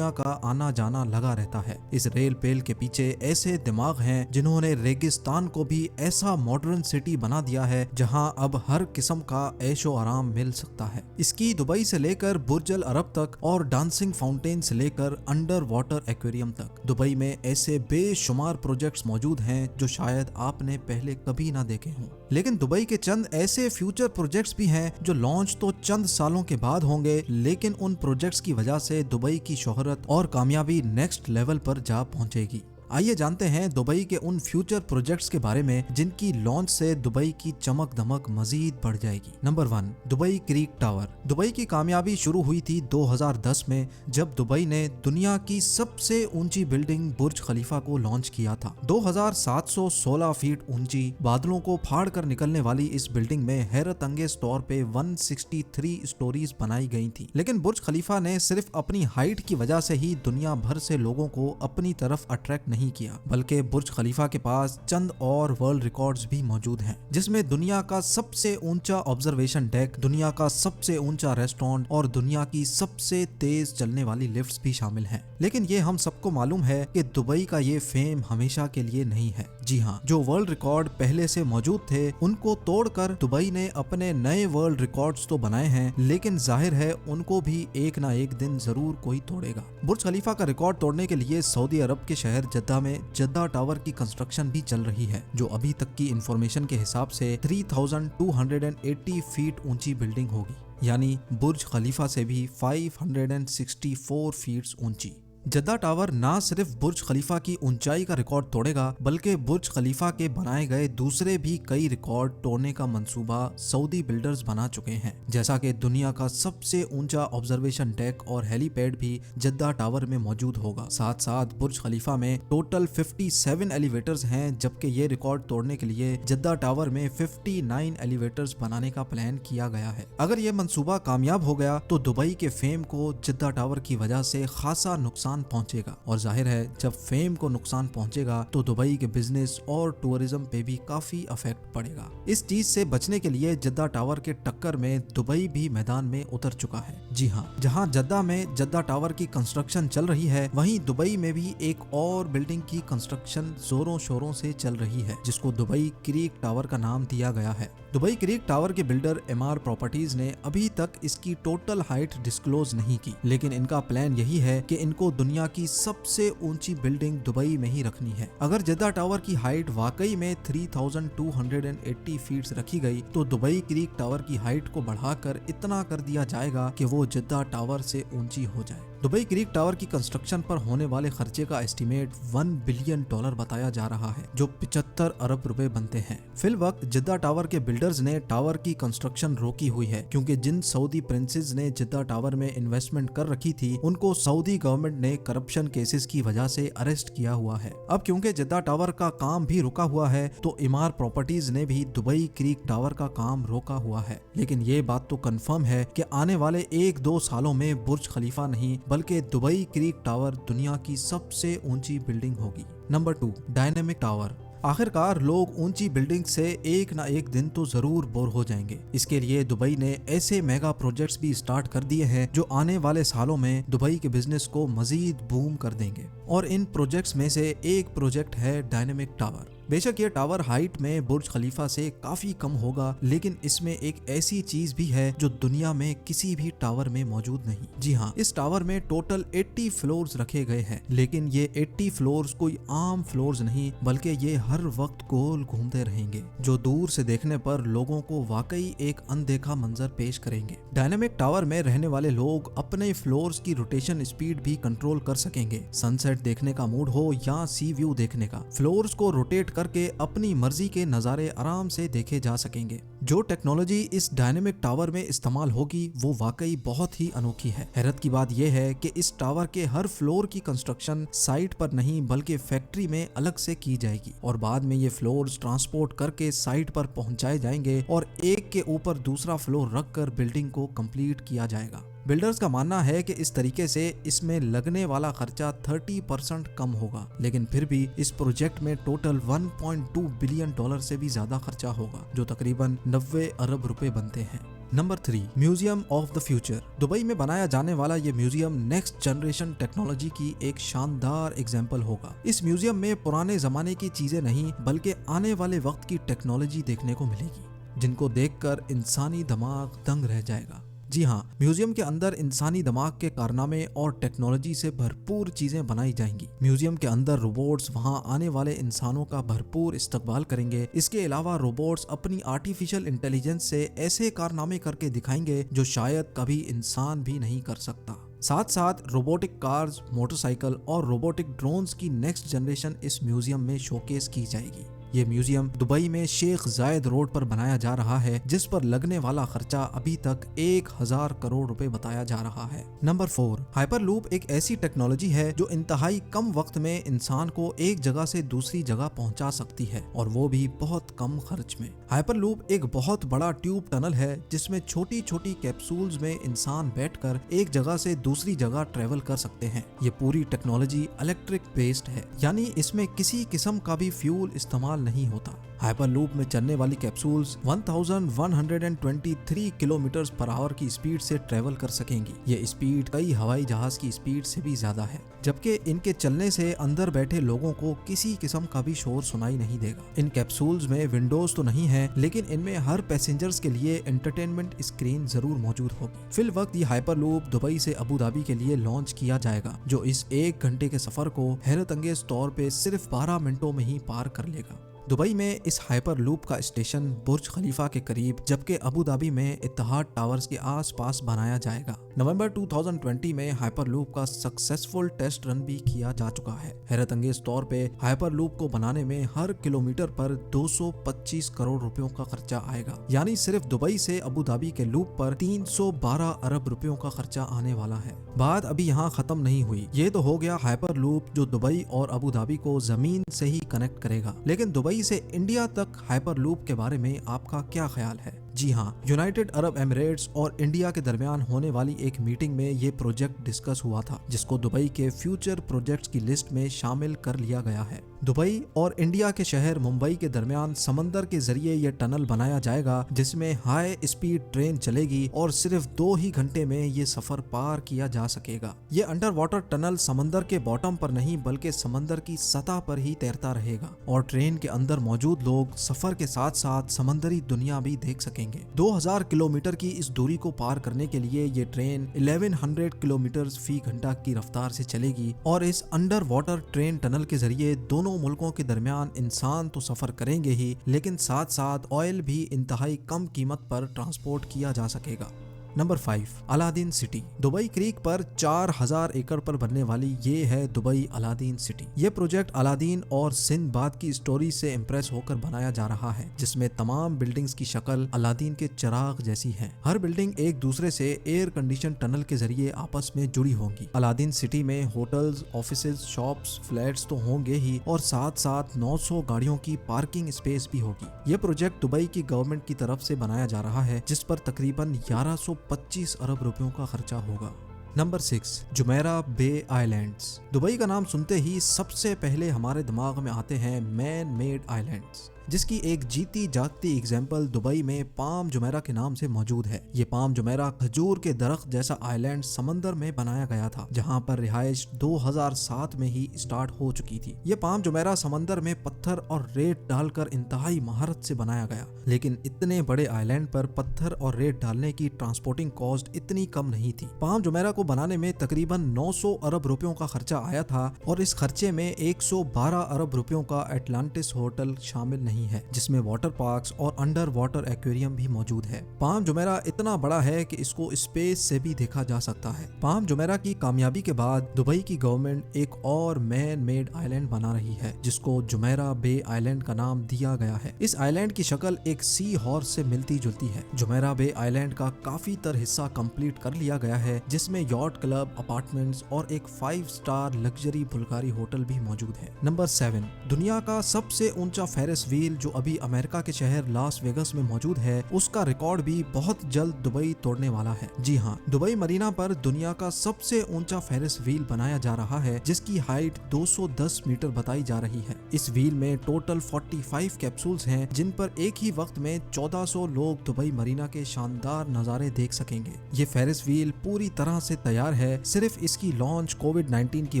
दुनिया का आना जाना लगा रहता है। इस रेल पेल के पीछे ऐसे दिमाग हैं जिन्होंने रेगिस्तान को भी ऐसा मॉडर्न सिटी बना दिया है जहां अब हर किस्म का ऐशो आराम मिल सकता है। इसकी दुबई से लेकर बुर्ज अल अरब तक और डांसिंग फाउंटेन से लेकर अंडर वाटर एक्वेरियम तक दुबई में ऐसे बेशुमार प्रोजेक्ट्स मौजूद हैं जो शायद आपने पहले कभी ना देखे हों। लेकिन दुबई के चंद ऐसे फ्यूचर प्रोजेक्ट्स भी हैं जो लॉन्च तो चंद सालों के बाद होंगे, लेकिन उन प्रोजेक्ट्स की वजह से दुबई की शोहरत और कामयाबी नेक्स्ट लेवल पर जा पहुंचेगी। आइए जानते हैं दुबई के उन फ्यूचर प्रोजेक्ट्स के बारे में जिनकी लॉन्च से दुबई की चमक दमक मजीद बढ़ जाएगी। Number 1, Dubai creek tower. Dubai की कामयाबी शुरू हुई थी 2010 में जब दुबई ने दुनिया की सबसे ऊंची बिल्डिंग बुर्ज खलीफा को लॉन्च किया था। 2716 फीट ऊंची बादलों को फाड़ कर निकलने वाली इस बिल्डिंग में हैरत अंगेज तौर पे 163 स्टोरीज बनाई गई थी। लेकिन बुर्ज खलीफा ने सिर्फ अपनी हाइट की वजह से ही दुनिया भर से लोगों को अपनी तरफ अट्रैक्ट नहीं किया, बल्कि बुर्ज खलीफा के पास चंद और वर्ल्ड रिकॉर्ड्स भी मौजूद हैं, जिसमें दुनिया का सबसे ऊंचा ऑब्जर्वेशन डेक, दुनिया का सबसे ऊंचा रेस्टोरेंट और दुनिया की सबसे तेज चलने वाली लिफ्ट्स भी शामिल हैं। लेकिन ये हम सबको मालूम है कि दुबई का ये फेम हमेशा के लिए नहीं है। जी हाँ, जो वर्ल्ड रिकॉर्ड पहले से मौजूद थे उनको तोड़कर दुबई ने अपने नए वर्ल्ड रिकॉर्ड्स तो बनाए हैं, लेकिन जाहिर है उनको भी एक ना एक दिन जरूर कोई तोड़ेगा। बुर्ज खलीफा का रिकॉर्ड तोड़ने के लिए सऊदी अरब के शहर जद्दा में जद्दा टावर की कंस्ट्रक्शन भी चल रही है, जो अभी तक की इंफॉर्मेशन के हिसाब से 3280 फीट ऊंची बिल्डिंग होगी, यानी बुर्ज खलीफा से भी 564 फीट ऊंची। जद्दा टावर ना सिर्फ बुर्ज खलीफा की ऊंचाई का रिकॉर्ड तोड़ेगा, बल्कि बुर्ज खलीफा के बनाए गए दूसरे भी कई रिकॉर्ड तोड़ने का मंसूबा सऊदी बिल्डर्स बना चुके हैं, जैसा कि दुनिया का सबसे ऊंचा ऑब्जर्वेशन डेक और हेलीपैड भी जद्दा टावर में मौजूद होगा। साथ साथ बुर्ज खलीफा में टोटल 57 एलिवेटर्स हैं, जबकि ये रिकॉर्ड तोड़ने के लिए जद्दा टावर में 59 एलिवेटर्स बनाने का प्लान किया गया है। अगर ये मंसूबा कामयाब हो गया तो दुबई के फेम को जद्दा टावर की वजह से खासा नुकसान पहुंचेगा, और जाहिर है जब फेम को नुकसान पहुंचेगा तो दुबई के बिजनेस और टूरिज्म पे भी काफी इफेक्ट पड़ेगा। इस चीज से बचने के लिए जद्दा टावर के टक्कर में दुबई भी मैदान में उतर चुका है। जी हाँ, जहां जद्दा में जद्दा टावर की कंस्ट्रक्शन चल रही है, वहीं दुबई में भी एक और बिल्डिंग की कंस्ट्रक्शन जोरों शोरों से चल रही है, जिसको दुबई क्रीक टावर का नाम दिया गया है। दुबई क्रीक टावर के बिल्डर एमआर प्रॉपर्टीज ने अभी तक इसकी टोटल हाइट डिस्क्लोज नहीं की, लेकिन इनका प्लान यही है कि इनको दुनिया की सबसे ऊंची बिल्डिंग दुबई में ही रखनी है। अगर जद्दा टावर की हाइट वाकई में 3280 फीट रखी गई तो दुबई क्रीक टावर की हाइट को बढ़ाकर इतना कर दिया जाएगा कि वो जद्दा टावर से ऊंची हो जाए। दुबई क्रीक टावर की कंस्ट्रक्शन पर होने वाले खर्चे का एस्टीमेट $1 बिलियन बताया जा रहा है, जो 75 अरब रुपए बनते हैं। फिलवक्त जद्दा टावर के बिल्डर्स ने टावर की कंस्ट्रक्शन रोकी हुई है, क्योंकि जिन सऊदी प्रिंसेस ने जद्दा टावर में इन्वेस्टमेंट कर रखी थी उनको सऊदी गवर्नमेंट ने करप्शन केसेस की वजह से अरेस्ट किया हुआ है। अब क्योंकि जद्दा टावर का काम भी रुका हुआ है तो एमआर प्रॉपर्टीज ने भी दुबई क्रीक टावर का काम रोका हुआ है। लेकिन ये बात तो कंफर्म है कि आने वाले 1-2 सालों में बुर्ज खलीफा नहीं बल्कि दुबई क्रीक टावर दुनिया की सबसे ऊंची बिल्डिंग होगी। Number 2, dynamic tower. आखिरकार लोग ऊंची बिल्डिंग से एक ना एक दिन तो जरूर बोर हो जाएंगे। इसके लिए दुबई ने ऐसे मेगा प्रोजेक्ट्स भी स्टार्ट कर दिए हैं जो आने वाले सालों में दुबई के बिजनेस को मजीद बूम कर देंगे, और इन प्रोजेक्ट्स में से एक प्रोजेक्ट है डायनेमिक टावर। बेशक ये टावर हाइट में बुर्ज खलीफा से काफी कम होगा, लेकिन इसमें एक ऐसी चीज भी है जो दुनिया में किसी भी टावर में मौजूद नहीं। जी हाँ, इस टावर में टोटल 80 फ्लोर्स रखे गए हैं, लेकिन ये 80 फ्लोर्स कोई आम फ्लोर्स नहीं, बल्कि ये हर वक्त गोल घूमते रहेंगे, जो दूर से देखने पर लोगों को वाकई एक अनदेखा मंजर पेश करेंगे। डायनेमिक टावर में रहने वाले लोग अपने फ्लोर्स की रोटेशन स्पीड भी कंट्रोल कर सकेंगे। सनसेट देखने का मूड हो या सी व्यू देखने का, फ्लोर्स को रोटेट करके अपनी मर्जी के नजारे आराम से देखे जा सकेंगे। जो टेक्नोलॉजी इस डायनेमिक टावर में इस्तेमाल होगी वो वाकई बहुत ही अनोखी है। हैरत की बात यह है कि इस टावर के हर फ्लोर की कंस्ट्रक्शन साइट पर नहीं बल्कि फैक्ट्री में अलग से की जाएगी, और बाद में ये फ्लोर्स ट्रांसपोर्ट करके साइट पर पहुंचाए जाएंगे और एक के ऊपर दूसरा फ्लोर रखकर बिल्डिंग को कंप्लीट किया जाएगा। बिल्डर्स का मानना है कि इस तरीके से इसमें लगने वाला खर्चा 30% कम होगा, लेकिन फिर भी इस प्रोजेक्ट में टोटल $1.2 बिलियन से भी ज्यादा खर्चा होगा, जो तकरीबन 90 अरब रुपए बनते हैं। Number 3, museum of the future. Dubai में बनाया जाने वाला ये म्यूजियम नेक्स्ट जनरेशन टेक्नोलॉजी की एक शानदार एग्जाम्पल होगा। इस म्यूजियम में पुराने जमाने की चीजें नहीं बल्कि आने वाले वक्त की टेक्नोलॉजी देखने को मिलेगी, जिनको देखकर इंसानी दिमाग दंग रह जाएगा। जी हाँ, म्यूजियम के अंदर इंसानी दिमाग के कारनामे और टेक्नोलॉजी से भरपूर चीजें बनाई जाएंगी। म्यूजियम के अंदर रोबोट्स वहां आने वाले इंसानों का भरपूर इस्तकबाल करेंगे। इसके अलावा रोबोट्स अपनी आर्टिफिशियल इंटेलिजेंस से ऐसे कारनामे करके दिखाएंगे जो शायद कभी इंसान भी नहीं कर सकता। साथ साथ रोबोटिक कार्स, मोटरसाइकिल और रोबोटिक ड्रोन्स की नेक्स्ट जनरेशन इस म्यूजियम में शोकेस की जाएगी। ये म्यूजियम दुबई में शेख जायद रोड पर बनाया जा रहा है, जिस पर लगने वाला खर्चा अभी तक 1000 करोड़ रुपए बताया जा रहा है। नंबर 4, हाइपरलूप एक ऐसी टेक्नोलॉजी है जो इंतहाई कम वक्त में इंसान को एक जगह से दूसरी जगह पहुंचा सकती है, और वो भी बहुत कम खर्च में। हाइपरलूप एक बहुत बड़ा ट्यूब टनल है जिसमें छोटी छोटी कैप्सूल्स में इंसान बैठकर एक जगह से दूसरी जगह ट्रेवल कर सकते हैं। ये पूरी टेक्नोलॉजी इलेक्ट्रिक बेस्ड है, यानी इसमें किसी किस्म का भी फ्यूल इस्तेमाल नहीं होता। हाइपरलूप में चलने वाली कैप्सूल्स 1123 किलोमीटर पर आवर की स्पीड से ट्रेवल कर सकेंगी। ये स्पीड कई हवाई जहाज की स्पीड से भी ज्यादा है, जबकि इनके चलने से अंदर बैठे लोगों को किसी किस्म का भी शोर सुनाई नहीं देगा। इन कैप्सूल्स में विंडोज तो नहीं है, लेकिन इनमें हर पैसेंजर्स के लिए एंटरटेनमेंट स्क्रीन जरूर मौजूद होगी। फिल वक्त ये हाइपरलूप दुबई से अबू धाबी के लिए लॉन्च किया जाएगा, जो इस 1 घंटे के सफर को हैरत अंगेज तौर पे सिर्फ 12 मिनटों में ही पार कर लेगा। दुबई में इस हाइपरलूप का स्टेशन बुर्ज खलीफा के करीब, जबकि अबू धाबी में इत्तेहाद टावर्स के आसपास बनाया जाएगा। नवंबर 2020 में हाइपरलूप का सक्सेसफुल टेस्ट रन भी किया जा चुका है। हैरत अंगेज तौर पे हाइपरलूप को बनाने में हर किलोमीटर पर 225 करोड़ रुपयों का खर्चा आएगा, यानी सिर्फ दुबई से अबू धाबी के लूप पर 312 अरब रुपयों का खर्चा आने वाला है। बात अभी यहाँ खत्म नहीं हुई। ये तो हो गया हाइपरलूप जो दुबई और अबू धाबी को जमीन से ही कनेक्ट करेगा, लेकिन दुबई से इंडिया तक हाइपरलूप के बारे में आपका क्या ख्याल है? जी हाँ, यूनाइटेड अरब एमिरेट्स और इंडिया के दरमियान होने वाली एक मीटिंग में ये प्रोजेक्ट डिस्कस हुआ था, जिसको दुबई के फ्यूचर प्रोजेक्ट्स की लिस्ट में शामिल कर लिया गया है। दुबई और इंडिया के शहर मुंबई के दरमियान समंदर के जरिए ये टनल बनाया जाएगा, जिसमें हाई स्पीड ट्रेन चलेगी और सिर्फ 2 ही घंटे में ये सफर पार किया जा सकेगा। ये अंडर वाटर टनल समंदर के बॉटम पर नहीं बल्कि समंदर की सतह पर ही तैरता रहेगा, और ट्रेन के अंदर मौजूद लोग सफर के साथ साथ समंदरी दुनिया भी देख सकेंगे। 2000 किलोमीटर की इस दूरी को पार करने के लिए ये ट्रेन 1100 किलोमीटर फी घंटा की रफ्तार से चलेगी, और इस अंडर वाटर ट्रेन टनल के जरिए दोनों मुल्कों के दरमियान इंसान तो सफर करेंगे ही, लेकिन साथ साथ ऑयल भी इंतहाई कम कीमत पर ट्रांसपोर्ट किया जा सकेगा। Number 5, Aladdin city. Dubai creek पर 4000 एकड़ पर बनने वाली ये है दुबई अलादीन सिटी। ये प्रोजेक्ट अलादीन और सिंदबाद की स्टोरी से इम्प्रेस होकर बनाया जा रहा है, जिसमें तमाम बिल्डिंग्स की शक्ल अलादीन के चिराग जैसी है। हर बिल्डिंग एक दूसरे से एयर कंडीशन टनल के जरिए आपस में जुड़ी होंगी। अलादीन सिटी में होटल्स, ऑफिसेज, शॉप्स, फ्लैट्स तो होंगे ही, और साथ साथ 900 गाड़ियों की पार्किंग स्पेस भी होगी। ये प्रोजेक्ट दुबई की गवर्नमेंट की तरफ से बनाया जा रहा है, जिस पर तकरीबन 1125 अरब रुपयों का खर्चा होगा। नंबर 6, जुमेरा बे आइलैंड्स। दुबई का नाम सुनते ही सबसे पहले हमारे दिमाग में आते हैं मैन मेड आइलैंड्स, जिसकी एक जीती जागती एग्जाम्पल दुबई में पाम जुमेरा के नाम से मौजूद है। ये पाम जुमेरा खजूर के दरख्त जैसा आइलैंड समंदर में बनाया गया था, जहां पर रिहाइश 2007 में ही स्टार्ट हो चुकी थी। ये पाम जुमेरा समंदर में पत्थर और रेत डालकर इंतहाई महारत से बनाया गया, लेकिन इतने बड़े आइलैंड पर पत्थर और रेत डालने की ट्रांसपोर्टिंग कॉस्ट इतनी कम नहीं थी। पाम जुमेरा को बनाने में तकरीबन 900 अरब रुपयों का खर्चा आया था, और इस खर्चे में 112 अरब रुपयों का एटलांटिस होटल शामिल नहीं है, जिसमें वाटर पार्क्स और अंडर वाटर एक्वेरियम भी मौजूद है। पाम जुमेरा इतना बड़ा है कि इसको स्पेस से भी देखा जा सकता है। पाम जुमेरा की कामयाबी के बाद दुबई की गवर्नमेंट एक और मैन मेड आइलैंड बना रही है, जिसको जुमेरा बे आइलैंड का नाम दिया गया है। इस आइलैंड की शक्ल एक सी हॉर्स से मिलती जुलती है। जुमेरा बे आइलैंड का काफी तर हिस्सा कंप्लीट कर लिया गया है, जिसमें यॉट क्लब, अपार्टमेंट्स और एक 5 स्टार लग्जरी बुल्गारी होटल भी मौजूद है। नंबर 7, दुनिया का सबसे ऊंचा फेरिस व्हील व्हील जो अभी अमेरिका के शहर लास वेगस में मौजूद है, उसका रिकॉर्ड भी बहुत जल्द दुबई तोड़ने वाला है। जी हाँ, दुबई मरीना पर दुनिया का सबसे ऊंचा फेरिस व्हील बनाया जा रहा है, जिसकी हाइट 210 मीटर बताई जा रही है। इस व्हील में टोटल 45 कैप्सूल्स हैं, जिन पर एक ही वक्त में 1400 लोग दुबई मरीना के शानदार नजारे देख सकेंगे। ये फेरिस व्हील पूरी तरह से तैयार है, सिर्फ इसकी लॉन्च कोविड-19 की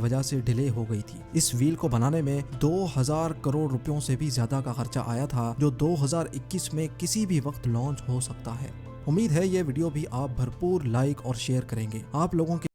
वजह से डिले हो गई थी। इस व्हील को बनाने में 2000 करोड़ रुपयों से भी ज्यादा का खर्चा आया था, जो 2021 में किसी भी वक्त लॉन्च हो सकता है। उम्मीद है ये वीडियो भी आप भरपूर लाइक और शेयर करेंगे। आप लोगों के